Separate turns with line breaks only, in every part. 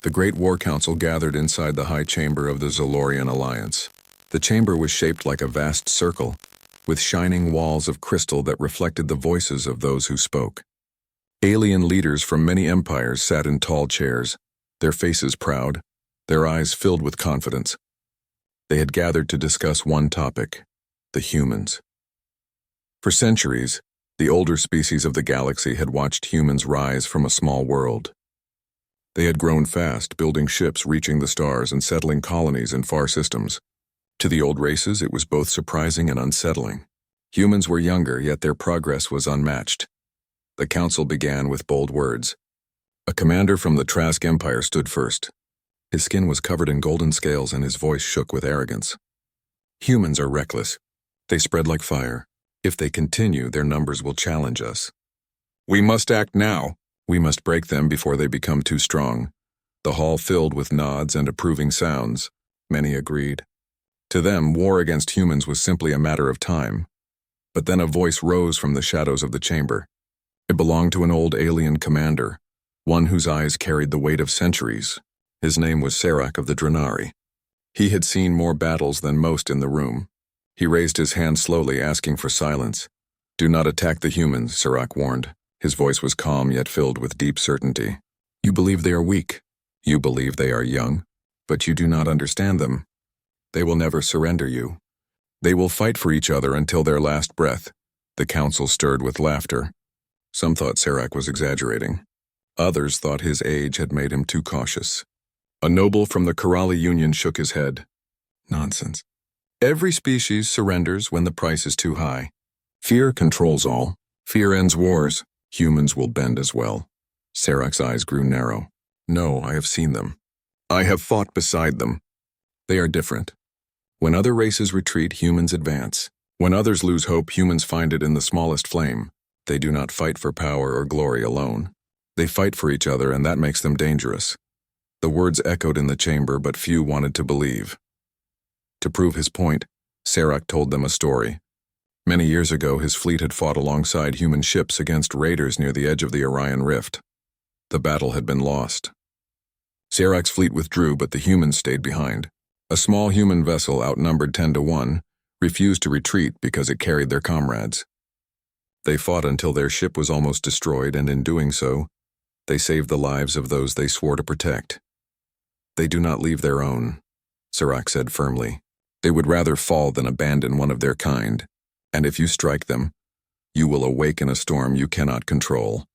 The Great War Council gathered inside the high chamber of the Zolorian Alliance. The chamber was shaped like a vast circle, with shining walls of crystal that reflected the voices of those who spoke. Alien leaders from many empires sat in tall chairs, their faces proud, their eyes filled with confidence. They had gathered to discuss one topic: the humans. For centuries, the older species of the galaxy had watched humans rise from a small world. They had grown fast, building ships, reaching the stars, and settling colonies in far systems. To the old races, it was both surprising and unsettling. Humans were younger, yet their progress was unmatched. The council began with bold words. A commander from the Trask Empire stood first. His skin was covered in golden scales and his voice shook with arrogance. Humans are reckless. They spread like fire. If they continue, their numbers will challenge us. We must act now. We must break them before they become too strong. The hall filled with nods and approving sounds. Many agreed. To them, war against humans was simply a matter of time. But then a voice rose from the shadows of the chamber. It belonged to an old alien commander, one whose eyes carried the weight of centuries. His name was Serac of the Drenari. He had seen more battles than most in the room. He raised his hand slowly, asking for silence. "Do not attack the humans," Serac warned. His voice was calm yet filled with deep certainty. "You believe they are weak. You believe they are young. But you do not understand them. They will never surrender you. They will fight for each other until their last breath." The council stirred with laughter. Some thought Serac was exaggerating. Others thought his age had made him too cautious. A noble from the Corrali Union shook his head. "Nonsense. Every species surrenders when the price is too high. Fear controls all. Fear ends wars. Humans will bend as well." Serac's eyes grew narrow. "No, I have seen them. I have fought beside them. They are different. When other races retreat, humans advance. When others lose hope, humans find it in the smallest flame. They do not fight for power or glory alone. They fight for each other, and that makes them dangerous." The words echoed in the chamber, but few wanted to believe. To prove his point, Serac told them a story. Many years ago, his fleet had fought alongside human ships against raiders near the edge of the Orion Rift. The battle had been lost. Serac's fleet withdrew, but the humans stayed behind. A small human vessel, outnumbered 10 to 1, refused to retreat because it carried their comrades. They fought until their ship was almost destroyed, and in doing so, they saved the lives of those they swore to protect. "They do not leave their own," Serac said firmly. "They would rather fall than abandon one of their kind. And if you strike them, you will awaken a storm you cannot control."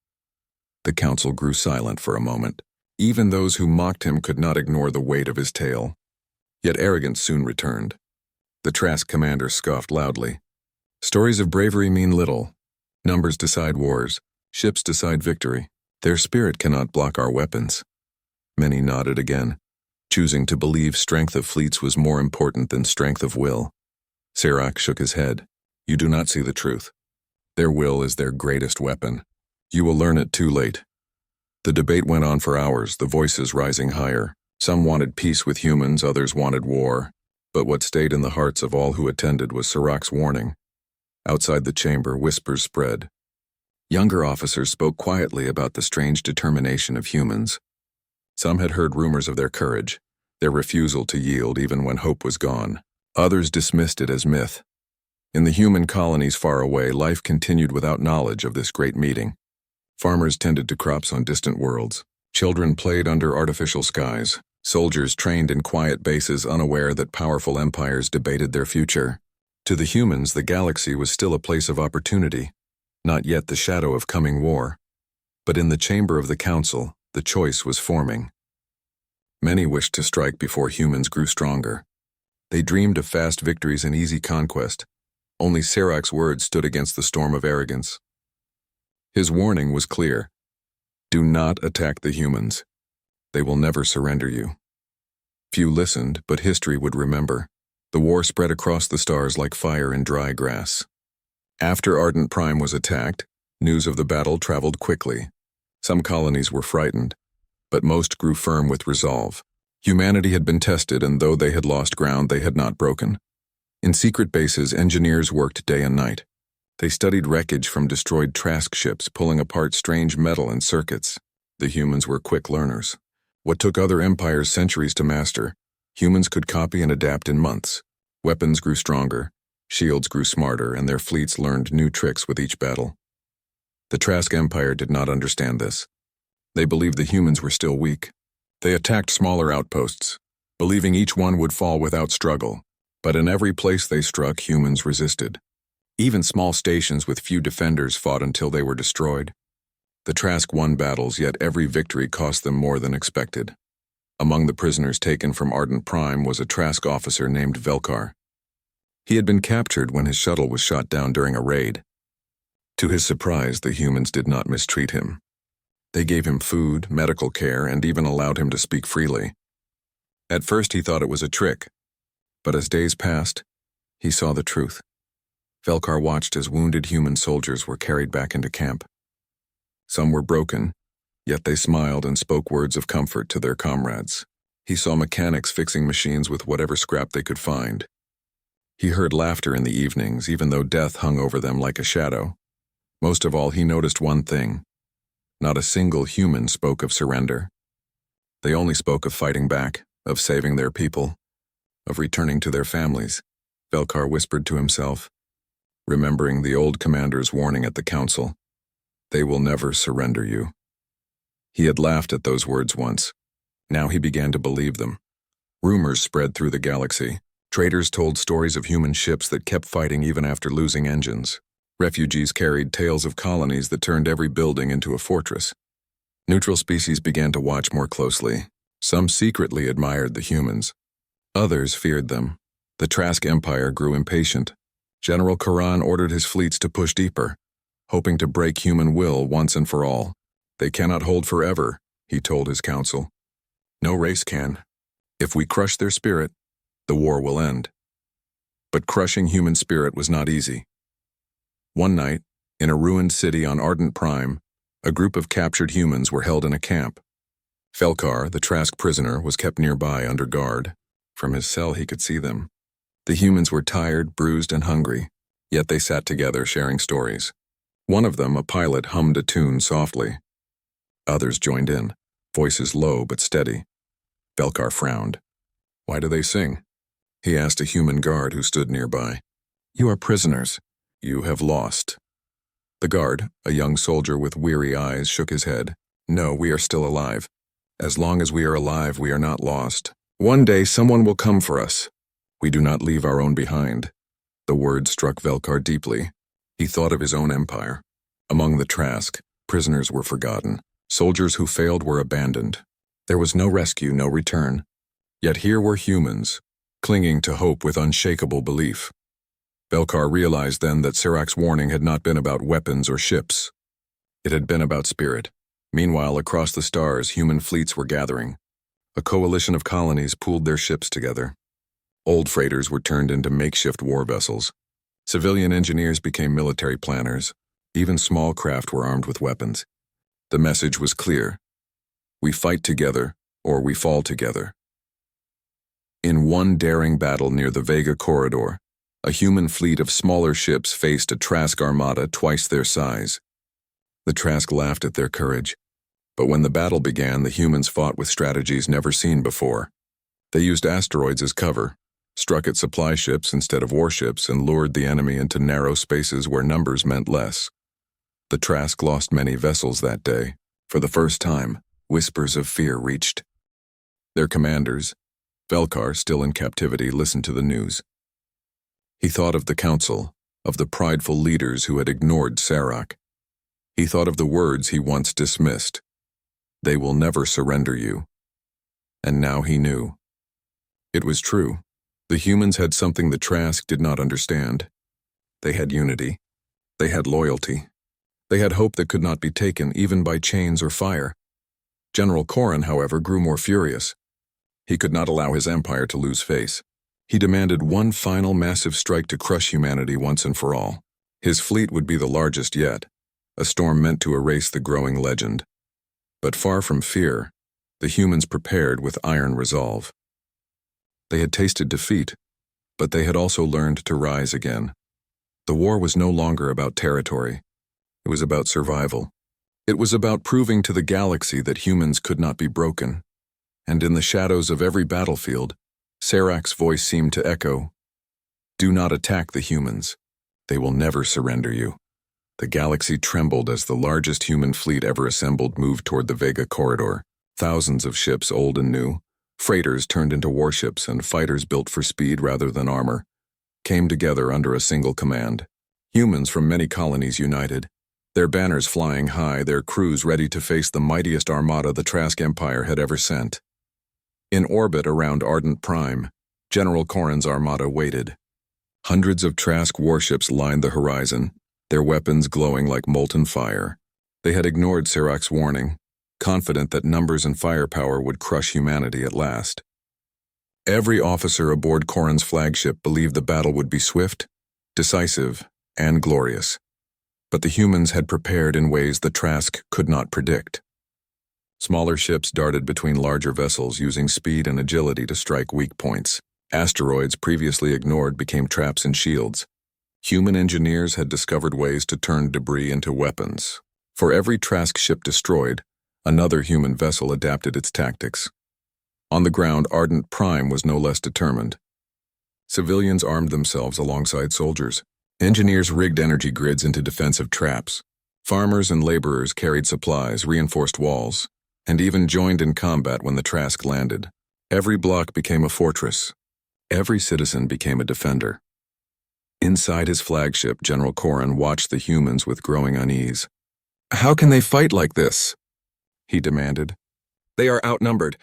The council grew silent for a moment. Even those who mocked him could not ignore the weight of his tale. Yet arrogance soon returned. The Trask commander scoffed loudly. "Stories of bravery mean little. Numbers decide wars. Ships decide victory. Their spirit cannot block our weapons." Many nodded again, choosing to believe strength of fleets was more important than strength of will. Serac shook his head. "You do not see the truth. Their will is their greatest weapon. You will learn it too late." The debate went on for hours, the voices rising higher. Some wanted peace with humans, others wanted war. But what stayed in the hearts of all who attended was Serac's warning. Outside the chamber, whispers spread. Younger officers spoke quietly about the strange determination of humans. Some had heard rumors of their courage, their refusal to yield even when hope was gone. Others dismissed it as myth. In the human colonies far away, life continued without knowledge of this great meeting. Farmers tended to crops on distant worlds. Children played under artificial skies. Soldiers trained in quiet bases, unaware that powerful empires debated their future. To the humans, the galaxy was still a place of opportunity, not yet the shadow of coming war. But in the chamber of the council, the choice was forming. Many wished to strike before humans grew stronger. They dreamed of fast victories and easy conquest. Only Serac's words stood against the storm of arrogance. His warning was clear. Do not attack the humans. They will never surrender you. Few listened, but history would remember. The war spread across the stars like fire in dry grass. After Ardent Prime was attacked, news of the battle traveled quickly. Some colonies were frightened, but most grew firm with resolve. Humanity had been tested, and though they had lost ground, they had not broken. In secret bases, engineers worked day and night. They studied wreckage from destroyed Trask ships, pulling apart strange metal and circuits. The humans were quick learners. What took other empires centuries to master, humans could copy and adapt in months. Weapons grew stronger, shields grew smarter, and their fleets learned new tricks with each battle. The Trask Empire did not understand this. They believed the humans were still weak. They attacked smaller outposts, believing each one would fall without struggle. But in every place they struck, humans resisted. Even small stations with few defenders fought until they were destroyed. The Trask won battles, yet every victory cost them more than expected. Among the prisoners taken from Ardent Prime was a Trask officer named Velkar. He had been captured when his shuttle was shot down during a raid. To his surprise, the humans did not mistreat him. They gave him food, medical care, and even allowed him to speak freely. At first he thought it was a trick, but as days passed, he saw the truth. Velkar watched as wounded human soldiers were carried back into camp. Some were broken, yet they smiled and spoke words of comfort to their comrades. He saw mechanics fixing machines with whatever scrap they could find. He heard laughter in the evenings, even though death hung over them like a shadow. Most of all, he noticed one thing. Not a single human spoke of surrender. They only spoke of fighting back, of saving their people, of returning to their families. Velkar whispered to himself, remembering the old commander's warning at the council. They will never surrender you. He had laughed at those words once. Now he began to believe them. Rumors spread through the galaxy. Traders told stories of human ships that kept fighting even after losing engines. Refugees carried tales of colonies that turned every building into a fortress. Neutral species began to watch more closely. Some secretly admired the humans. Others feared them. The Trask Empire grew impatient. General Karan ordered his fleets to push deeper, hoping to break human will once and for all. They cannot hold forever, he told his council. No race can. If we crush their spirit, the war will end. But crushing human spirit was not easy. One night, in a ruined city on Ardent Prime, a group of captured humans were held in a camp. Velkar, the Trask prisoner, was kept nearby under guard. From his cell he could see them. The humans were tired, bruised, and hungry, yet they sat together sharing stories. One of them, a pilot, hummed a tune softly. Others joined in, voices low but steady. Velkar frowned. Why do they sing? He asked a human guard who stood nearby. You are prisoners. You have lost. The guard, a young soldier with weary eyes, shook his head. No, we are still alive. As long as we are alive, we are not lost. One day someone will come for us. We do not leave our own behind. The word struck Velkar deeply. He thought of his own empire. Among the Trask, prisoners were forgotten. Soldiers who failed were abandoned. There was no rescue, no return. Yet here were humans, clinging to hope with unshakable belief. Velkar realized then that Sirac's warning had not been about weapons or ships. It had been about spirit. Meanwhile, across the stars, human fleets were gathering. A coalition of colonies pooled their ships together. Old freighters were turned into makeshift war vessels. Civilian engineers became military planners. Even small craft were armed with weapons. The message was clear. We fight together, or we fall together. In one daring battle near the Vega Corridor, a human fleet of smaller ships faced a Trask armada twice their size. The Trask laughed at their courage, but when the battle began, the humans fought with strategies never seen before. They used asteroids as cover, struck at supply ships instead of warships, and lured the enemy into narrow spaces where numbers meant less. The Trask lost many vessels that day. For the first time, whispers of fear reached. Their commanders, Velkar, still in captivity, listened to the news. He thought of the council, of the prideful leaders who had ignored Serac. He thought of the words he once dismissed. They will never surrender you. And now he knew. It was true. The humans had something the Trask did not understand. They had unity. They had loyalty. They had hope that could not be taken, even by chains or fire. General Koran, however, grew more furious. He could not allow his empire to lose face. He demanded one final massive strike to crush humanity once and for all. His fleet would be the largest yet, a storm meant to erase the growing legend. But far from fear, the humans prepared with iron resolve. They had tasted defeat, but they had also learned to rise again. The war was no longer about territory. It was about survival. It was about proving to the galaxy that humans could not be broken. and in the shadows of every battlefield, Serac's voice seemed to echo, "Do not attack the humans. They will never surrender you." The galaxy trembled as the largest human fleet ever assembled moved toward the Vega corridor. Thousands of ships, old and new, freighters turned into warships, and fighters built for speed rather than armor, came together under a single command. Humans from many colonies united, their banners flying high, their crews ready to face the mightiest armada the Trask Empire had ever sent. In orbit around Ardent Prime, General Corran's armada waited. Hundreds of Trask warships lined the horizon, their weapons glowing like molten fire. They had ignored Serac's warning, confident that numbers and firepower would crush humanity at last. Every officer aboard Corran's flagship believed the battle would be swift, decisive, and glorious. But the humans had prepared in ways the Trask could not predict. Smaller ships darted between larger vessels, using speed and agility to strike weak points. Asteroids previously ignored became traps and shields. Human engineers had discovered ways to turn debris into weapons. For every Trask ship destroyed, another human vessel adapted its tactics. On the ground, Ardent Prime was no less determined. Civilians armed themselves alongside soldiers. Engineers rigged energy grids into defensive traps. Farmers and laborers carried supplies, reinforced walls, and even joined in combat when the Trask landed. Every block became a fortress. Every citizen became a defender. Inside his flagship, General Corran watched the humans with growing unease. "How can they fight like this?" he demanded. "They are outnumbered.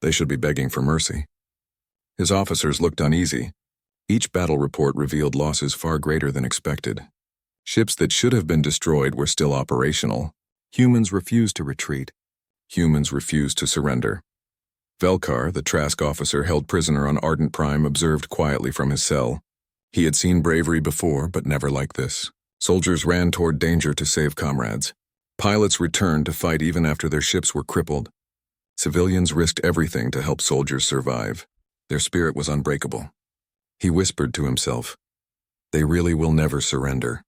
They should be begging for mercy." His officers looked uneasy. Each battle report revealed losses far greater than expected. Ships that should have been destroyed were still operational. Humans refused to retreat. Humans refused to surrender. Velkar, the Trask officer held prisoner on Ardent Prime, observed quietly from his cell. He had seen bravery before, but never like this. Soldiers ran toward danger to save comrades. Pilots returned to fight even after their ships were crippled. Civilians risked everything to help soldiers survive. Their spirit was unbreakable. He whispered to himself, "They really will never surrender."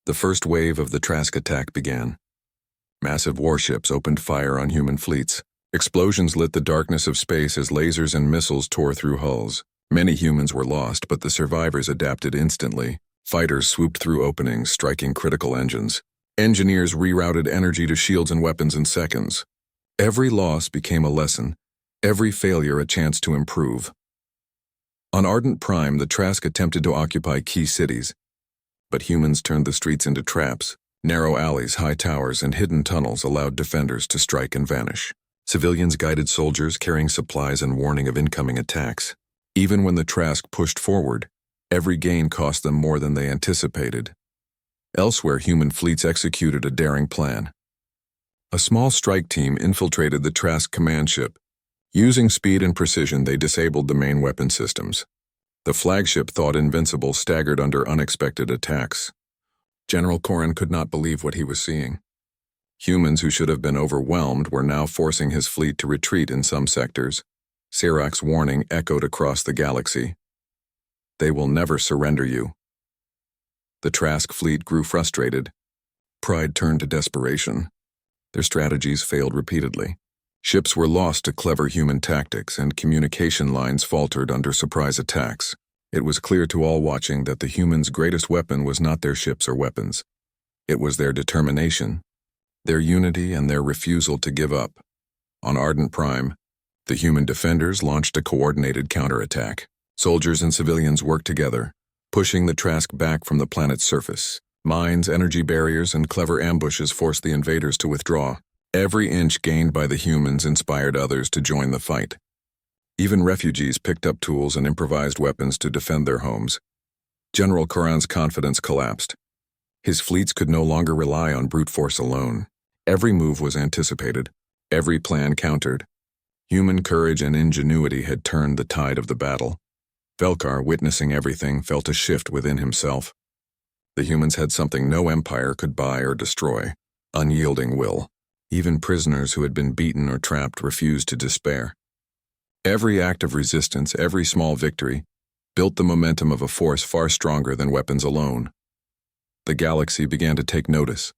The first wave of the Trask attack began. Massive warships opened fire on human fleets. Explosions lit the darkness of space as lasers and missiles tore through hulls. Many humans were lost, but the survivors adapted instantly. Fighters swooped through openings, striking critical engines. Engineers rerouted energy to shields and weapons in seconds. Every loss became a lesson, every failure a chance to improve. On Ardent Prime, the Trask attempted to occupy key cities, but humans turned the streets into traps. Narrow alleys, high towers, and hidden tunnels allowed defenders to strike and vanish. Civilians guided soldiers carrying supplies and warning of incoming attacks. Even when the Trask pushed forward, every gain cost them more than they anticipated. Elsewhere, human fleets executed a daring plan. A small strike team infiltrated the Trask command ship. Using speed and precision, they disabled the main weapon systems. The flagship, thought invincible, staggered under unexpected attacks. General Corran could not believe what he was seeing. Humans who should have been overwhelmed were now forcing his fleet to retreat in some sectors. Serac's warning echoed across the galaxy. "They will never surrender you." The Trask fleet grew frustrated. Pride turned to desperation. Their strategies failed repeatedly. Ships were lost to clever human tactics, and communication lines faltered under surprise attacks. It was clear to all watching that the humans' greatest weapon was not their ships or weapons. It was their determination, their unity, and their refusal to give up. On Ardent Prime, the human defenders launched a coordinated counterattack. Soldiers and civilians worked together, pushing the Trask back from the planet's surface. Mines, energy barriers, and clever ambushes forced the invaders to withdraw. Every inch gained by the humans inspired others to join the fight. Even refugees picked up tools and improvised weapons to defend their homes. General Corran's confidence collapsed. His fleets could no longer rely on brute force alone. Every move was anticipated, every plan countered. Human courage and ingenuity had turned the tide of the battle. Velkar, witnessing everything, felt a shift within himself. The humans had something no empire could buy or destroy: unyielding will. Even prisoners who had been beaten or trapped refused to despair. Every act of resistance, every small victory, built the momentum of a force far stronger than weapons alone. The galaxy began to take notice.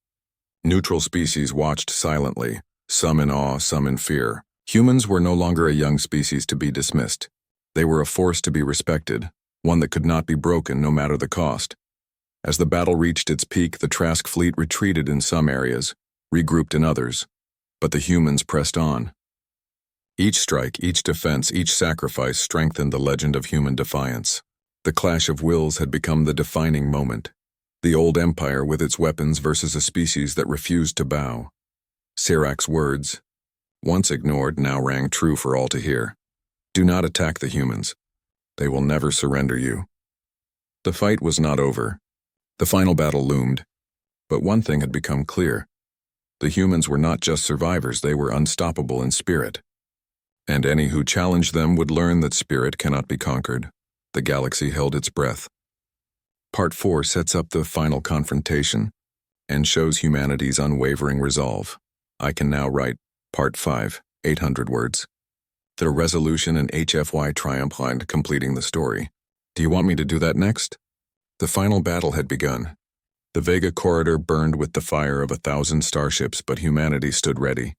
Neutral species watched silently, some in awe, some in fear. Humans were no longer a young species to be dismissed. They were a force to be respected, one that could not be broken no matter the cost. As the battle reached its peak, the Trask fleet retreated in some areas, regrouped in others, but the humans pressed on. Each strike, each defense, each sacrifice strengthened the legend of human defiance. The clash of wills had become the defining moment. The old empire with its weapons versus a species that refused to bow. Sirach's words, once ignored, now rang true for all to hear. Do not attack the humans. They will never surrender you. The fight was not over. The final battle loomed. But one thing had become clear. The humans were not just survivors, they were unstoppable in spirit. And any who challenged them would learn that spirit cannot be conquered. The galaxy held its breath. Part 4 sets up the final confrontation and shows humanity's unwavering resolve. I can now write Part 5, 800 words. The resolution and HFY triumphed, completing the story. Do you want me to do that next? The final battle had begun. The Vega corridor burned with the fire of 1,000 starships, but humanity stood ready.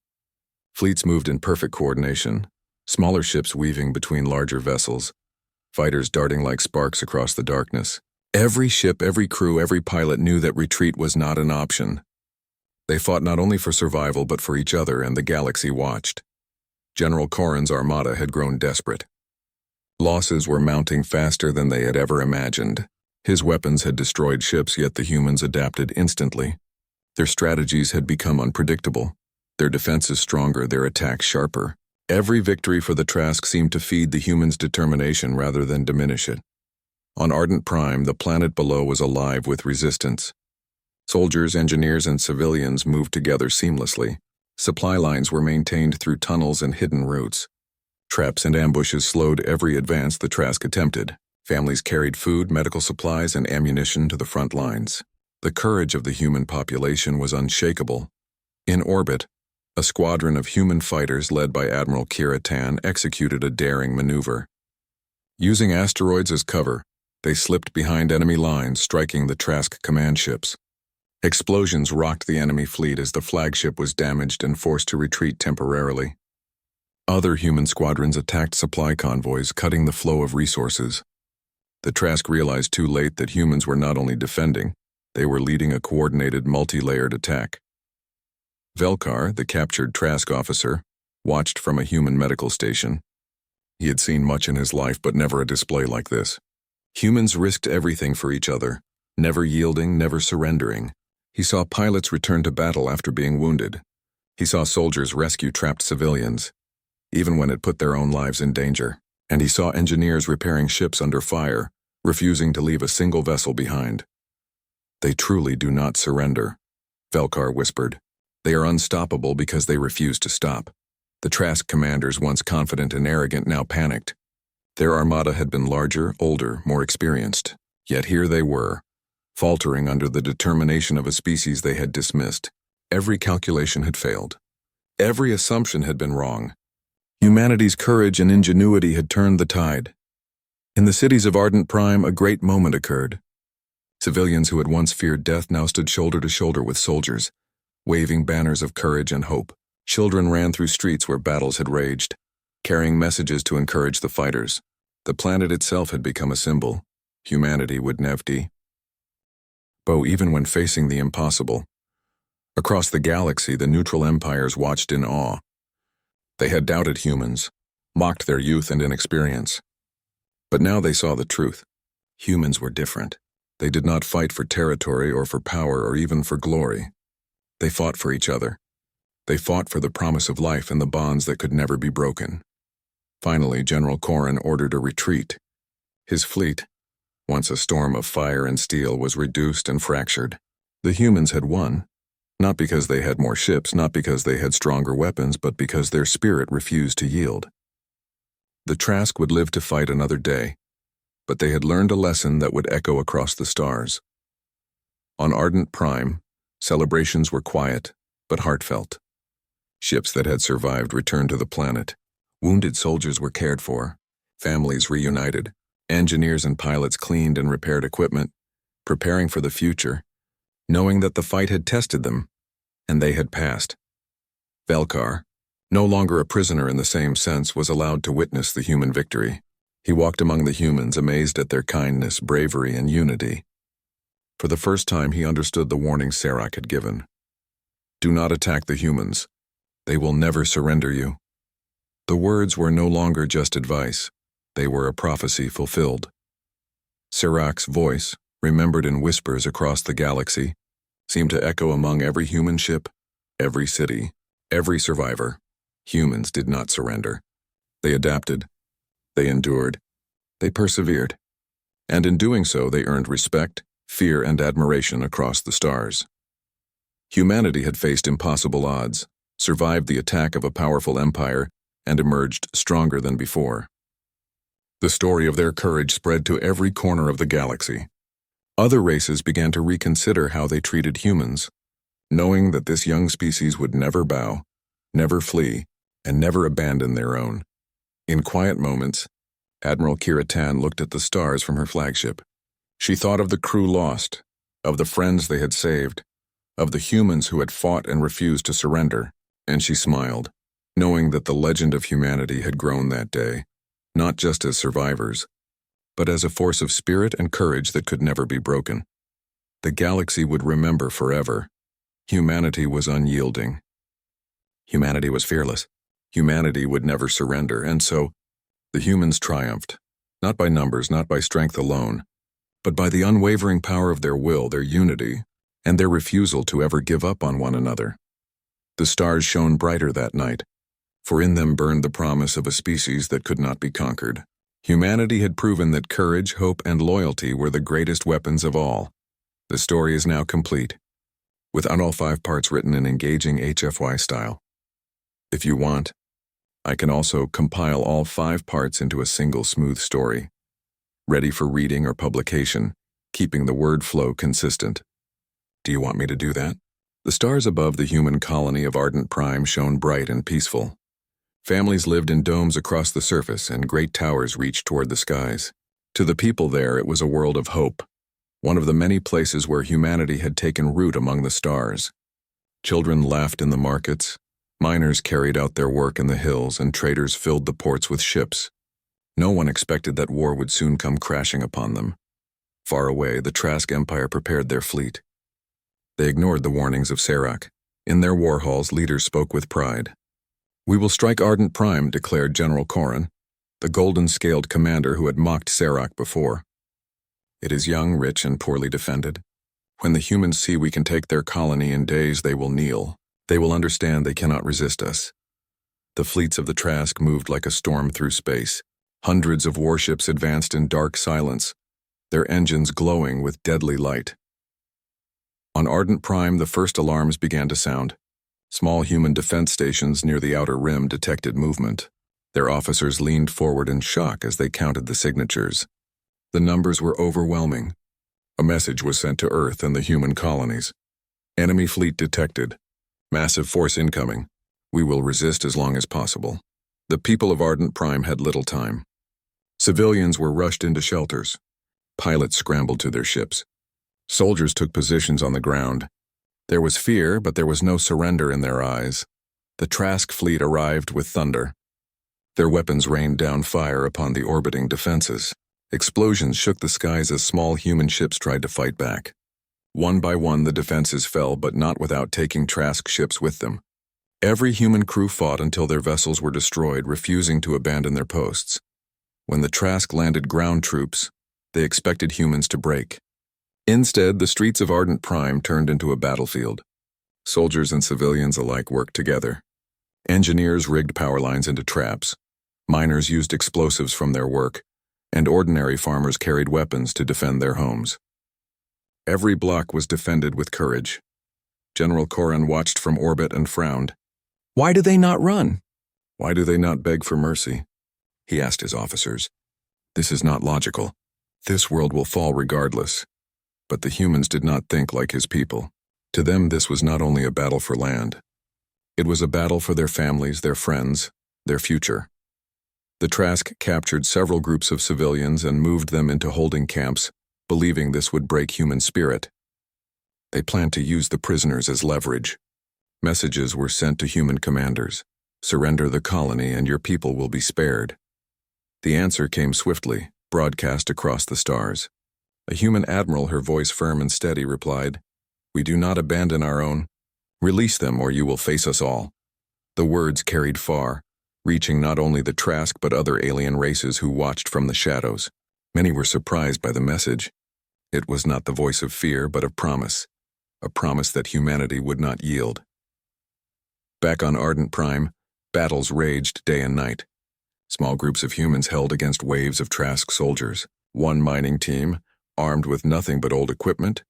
Fleets moved in perfect coordination, smaller ships weaving between larger vessels, fighters darting like sparks across the darkness. Every ship, every crew, every pilot knew that retreat was not an option. They fought not only for survival but for each other, and the galaxy watched. General Corrin's armada had grown desperate. Losses were mounting faster than they had ever imagined. His weapons had destroyed ships, yet the humans adapted instantly. Their strategies had become unpredictable. Their defenses stronger, their attacks sharper. Every victory for the Trask seemed to feed the humans' determination rather than diminish it. On Ardent Prime, the planet below was alive with resistance. Soldiers, engineers, and civilians moved together seamlessly. Supply lines were maintained through tunnels and hidden routes. Traps and ambushes slowed every advance the Trask attempted. Families carried food, medical supplies, and ammunition to the front lines. The courage of the human population was unshakable. In orbit, a squadron of human fighters led by Admiral Kira Tan executed a daring maneuver. Using asteroids as cover, they slipped behind enemy lines, striking the Trask command ships. Explosions rocked the enemy fleet as the flagship was damaged and forced to retreat temporarily. Other human squadrons attacked supply convoys, cutting the flow of resources. The Trask realized too late that humans were not only defending, they were leading a coordinated, multi-layered attack. Velkar, the captured Trask officer, watched from a human medical station. He had seen much in his life, but never a display like this. Humans risked everything for each other, never yielding, never surrendering. He saw pilots return to battle after being wounded. He saw soldiers rescue trapped civilians, even when it put their own lives in danger. And he saw engineers repairing ships under fire, refusing to leave a single vessel behind. They truly do not surrender, Velkar whispered. They are unstoppable because they refuse to stop. The Trask commanders, once confident and arrogant, now panicked. Their armada had been larger, older, more experienced. Yet here they were, faltering under the determination of a species they had dismissed. Every calculation had failed. Every assumption had been wrong. Humanity's courage and ingenuity had turned the tide. In the cities of Ardent Prime, a great moment occurred. Civilians who had once feared death now stood shoulder to shoulder with soldiers, waving banners of courage and hope. Children ran through streets where battles had raged, carrying messages to encourage the fighters. The planet itself had become a symbol. Humanity would never bow even when facing the impossible. Across the galaxy, the neutral empires watched in awe. They had doubted humans, mocked their youth and inexperience. But now they saw the truth. Humans were different. They did not fight for territory or for power or even for glory. They fought for each other. They fought for the promise of life and the bonds that could never be broken. Finally, General Corrin ordered a retreat. His fleet, once a storm of fire and steel, was reduced and fractured. The humans had won, not because they had more ships, not because they had stronger weapons, but because their spirit refused to yield. The Trask would live to fight another day, but they had learned a lesson that would echo across the stars. On Ardent Prime, celebrations were quiet, but heartfelt. Ships that had survived returned to the planet. Wounded soldiers were cared for. Families reunited. Engineers and pilots cleaned and repaired equipment, preparing for the future, knowing that the fight had tested them, and they had passed. Velkar, No longer a prisoner in the same sense, was allowed to witness the human victory. He walked among the humans, amazed at their kindness, bravery, and unity. For the first time, he understood the warning Serac had given. Do not attack the humans. They will never surrender you. The words were no longer just advice. They were a prophecy fulfilled. Serac's voice, remembered in whispers across the galaxy, seemed to echo among every human ship, every city, every survivor. Humans did not surrender. They adapted. They endured. They persevered. And in doing so, they earned respect, fear, and admiration across the stars. Humanity had faced impossible odds, survived the attack of a powerful empire, and emerged stronger than before. The story of their courage spread to every corner of the galaxy. Other races began to reconsider how they treated humans, knowing that this young species would never bow, never flee, and never abandon their own. In quiet moments, Admiral Kira Tan looked at the stars from her flagship. She thought of the crew lost, of the friends they had saved, of the humans who had fought and refused to surrender, and she smiled, knowing that the legend of humanity had grown that day, not just as survivors, but as a force of spirit and courage that could never be broken. The galaxy would remember forever. Humanity was unyielding. Humanity was fearless. Humanity would never surrender, and so the humans triumphed, not by numbers, not by strength alone, but by the unwavering power of their will, their unity, and their refusal to ever give up on one another. The stars shone brighter that night, for in them burned the promise of a species that could not be conquered. Humanity had proven that courage, hope, and loyalty were the greatest weapons of all. The story is now complete, with all 5 parts written in engaging HFY style. If you want, I can also compile all 5 parts into a single smooth story, ready for reading or publication, keeping the word flow consistent. Do you want me to do that? The stars above the human colony of Ardent Prime shone bright and peaceful. Families lived in domes across the surface, and great towers reached toward the skies. To the people there, it was a world of hope, one of the many places where humanity had taken root among the stars. Children laughed in the markets, miners carried out their work in the hills, and traders filled the ports with ships. No one expected that war would soon come crashing upon them. Far away, the Trask Empire prepared their fleet. They ignored the warnings of Serac. In their war halls, leaders spoke with pride. We will strike Ardent Prime, declared General Corran, the golden-scaled commander who had mocked Serac before. It is young, rich, and poorly defended. When the humans see we can take their colony in days, they will kneel. They will understand they cannot resist us. The fleets of the Trask moved like a storm through space. Hundreds of warships advanced in dark silence, their engines glowing with deadly light. On Ardent Prime, the first alarms began to sound. Small human defense stations near the outer rim detected movement. Their officers leaned forward in shock as they counted the signatures. The numbers were overwhelming. A message was sent to Earth and the human colonies. Enemy fleet detected. Massive force incoming. We will resist as long as possible. The people of Ardent Prime had little time. Civilians were rushed into shelters. Pilots scrambled to their ships. Soldiers took positions on the ground. There was fear, but there was no surrender in their eyes. The Trask fleet arrived with thunder. Their weapons rained down fire upon the orbiting defenses. Explosions shook the skies as small human ships tried to fight back. One by one, the defenses fell, but not without taking Trask ships with them. Every human crew fought until their vessels were destroyed, refusing to abandon their posts. When the Trask landed ground troops, they expected humans to break. Instead, the streets of Ardent Prime turned into a battlefield. Soldiers and civilians alike worked together. Engineers rigged power lines into traps. Miners used explosives from their work, and ordinary farmers carried weapons to defend their homes. Every block was defended with courage. General Corran watched from orbit and frowned. Why do they not run? Why do they not beg for mercy? He asked his officers. This is not logical. This world will fall regardless. But the humans did not think like his people. To them, this was not only a battle for land. It was a battle for their families, their friends, their future. The Trask captured several groups of civilians and moved them into holding camps, believing this would break human spirit. They planned to use the prisoners as leverage. Messages were sent to human commanders. Surrender the colony and your people will be spared. The answer came swiftly, broadcast across the stars. A human admiral, her voice firm and steady, replied, "We do not abandon our own. Release them or you will face us all." The words carried far, reaching not only the Trask but other alien races who watched from the shadows. Many were surprised by the message. It was not the voice of fear but of promise, a promise that humanity would not yield. Back on Ardent Prime, battles raged day and night. Small groups of humans held against waves of Trask soldiers. One mining team, armed with nothing but old equipment,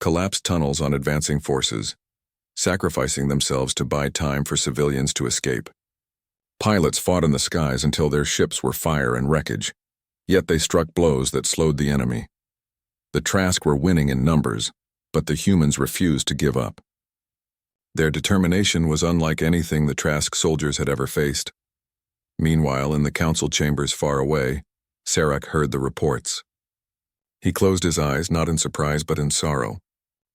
collapsed tunnels on advancing forces, sacrificing themselves to buy time for civilians to escape. Pilots fought in the skies until their ships were fire and wreckage, yet they struck blows that slowed the enemy. The Trask were winning in numbers, but the humans refused to give up. Their determination was unlike anything the Trask soldiers had ever faced. Meanwhile, in the council chambers far away, Serac heard the reports. He closed his eyes, not in surprise but in sorrow.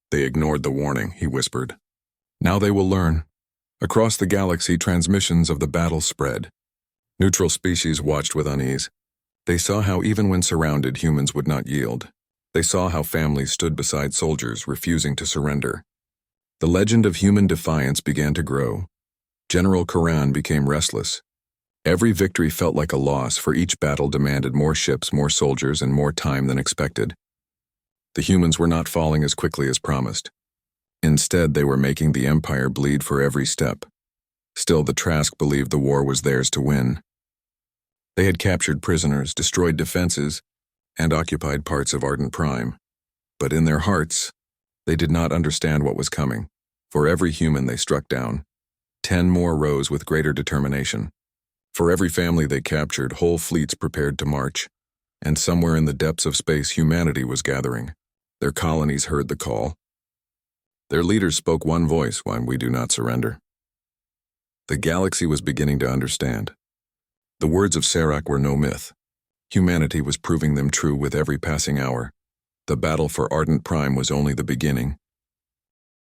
"They ignored the warning," he whispered. "Now they will learn." Across the galaxy, transmissions of the battle spread. Neutral species watched with unease. They saw how even when surrounded, humans would not yield. They saw how families stood beside soldiers, refusing to surrender. The legend of human defiance began to grow. General Karan became restless. Every victory felt like a loss, for each battle demanded more ships, more soldiers, and more time than expected. The humans were not falling as quickly as promised. Instead, they were making the Empire bleed for every step. Still, the Trask believed the war was theirs to win. They had captured prisoners, destroyed defenses, and occupied parts of Ardent Prime. But in their hearts, they did not understand what was coming. For every human they struck down, 10 more rose with greater determination. For every family they captured, whole fleets prepared to march. And somewhere in the depths of space, humanity was gathering. Their colonies heard the call. Their leaders spoke one voice: "When we do not surrender." The galaxy was beginning to understand. The words of Serac were no myth. Humanity was proving them true with every passing hour. The battle for Ardent Prime was only the beginning.